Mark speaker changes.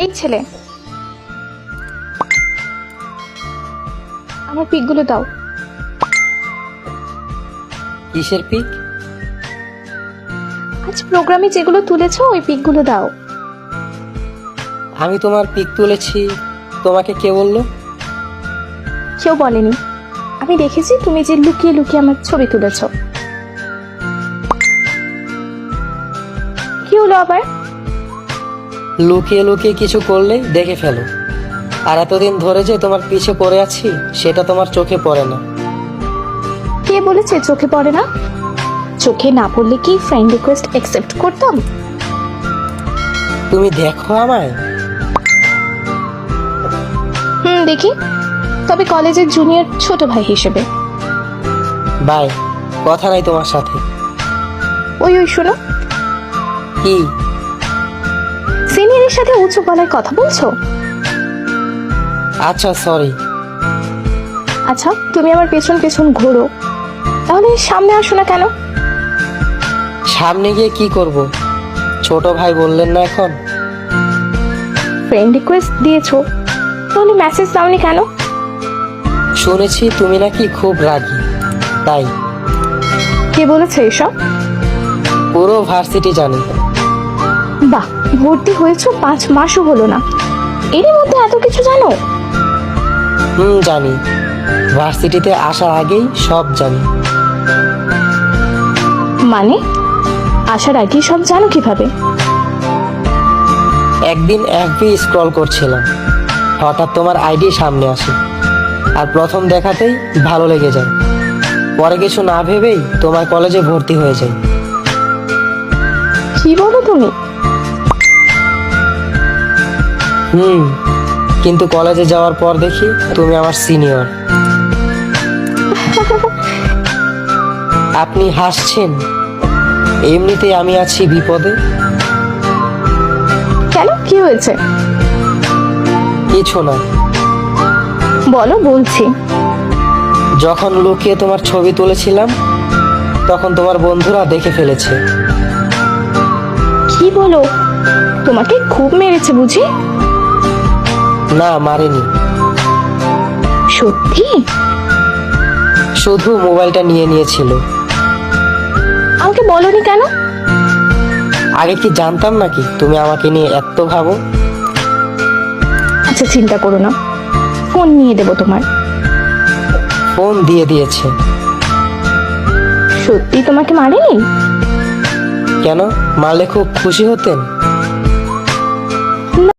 Speaker 1: এই ছেলে, আমার পিকগুলো দাও।
Speaker 2: কিসের পিক?
Speaker 1: আজ প্রোগ্রামে যেগুলো তুলেছো ওই পিকগুলো দাও।
Speaker 2: আমি তোমার পিক তুলেছি, তোমাকে কে বললো?
Speaker 1: কেউ বলেনি, আমি দেখেছি তুমি যে লুকিয়ে লুকিয়ে আমার ছবি তুলেছো। কি হলো আবার?
Speaker 2: লুকিয়ে লুকিয়ে কিছু করলেই দেখে ফেলো, আর এতদিন ধরে যে তোমার পিছে পড়ে আছি সেটা তোমার চোখে পড়ে না।
Speaker 1: কে বলেছে চোখে পড়ে না? চোখে না পড়লে কি ফ্রেন্ড রিকোয়েস্ট অ্যাকসেপ্ট করতাম?
Speaker 2: তুমি দেখো আমায়?
Speaker 1: দেখি, তবে কলেজের জুনিয়র ছোট ভাই হিসেবে।
Speaker 2: বাই, কথা নাই তোমার সাথে।
Speaker 1: ওই শোনো,
Speaker 2: কি?
Speaker 1: সিনিয়রের সাথে উঁচু গলায় কথা বলছো?
Speaker 2: আচ্ছা, সরি।
Speaker 1: আচ্ছা, তুমি আমার পেছন পেছন ঘোরো, তাহলে সামনে আসো না কেন?
Speaker 2: সামনে গিয়ে কি করব? ছোট ভাই বললেন না এখন?
Speaker 1: ফ্রেন্ড রিকোয়েস্ট দিয়েছো, তাহলে মেসেজ দাওনি কেন?
Speaker 2: শুনেছি তুমি নাকি খুব রাগী, তাই।
Speaker 1: কে বলেছে এসব?
Speaker 2: পুরো ভার্সিটি জানে।
Speaker 1: বাহ, ভর্তি হয়েছো 5 মাসও হলো না, এরই মধ্যে এত কিছু জানো?
Speaker 2: জানি। ভার্সিটিতে আসার আগেই সব জানি।
Speaker 1: মানে আসার আগেই সব জানো কিভাবে?
Speaker 2: একদিন এফবি স্ক্রল করছিলাম, হঠাৎ তোমার আইডি সামনে আসে, আর প্রথম দেখাতেই ভালো লেগে যায়। পরে কিছু না ভেবেই তোমার কলেজে ভর্তি হয়ে যাই।
Speaker 1: কি বলো তুমি?
Speaker 2: কিন্তু কলেজে যাওয়ার পর দেখি তুমি আমার সিনিয়র। আপনি হাসছেন? এমনিতেই আমি আছি বিপদে।
Speaker 1: কেন, কি হয়েছে?
Speaker 2: কিছু না।
Speaker 1: বলো, বলছি।
Speaker 2: যখন লুকিয়ে তোমার ছবি তুলেছিলাম তখন তোমার বন্ধুরা দেখে ফেলেছে।
Speaker 1: কি বলো? তোমাকে খুব মেরেছে বুঝি?
Speaker 2: না, মারেনি।
Speaker 1: সত্যি?
Speaker 2: শুধু মোবাইলটা নিয়ে নিয়েছিল।
Speaker 1: আমাকে বলনি কেন?
Speaker 2: আগে কি জানতাম নাকি তুমি আমাকে নিয়ে এত ভাবো?
Speaker 1: আচ্ছা, চিন্তা করো না, ফোন নিয়ে দেবো তোমার।
Speaker 2: ফোন দিয়ে দিয়েছে।
Speaker 1: সত্যি তোমাকে মারেনি?
Speaker 2: কেন, মারলে খুব খুশি হতেন?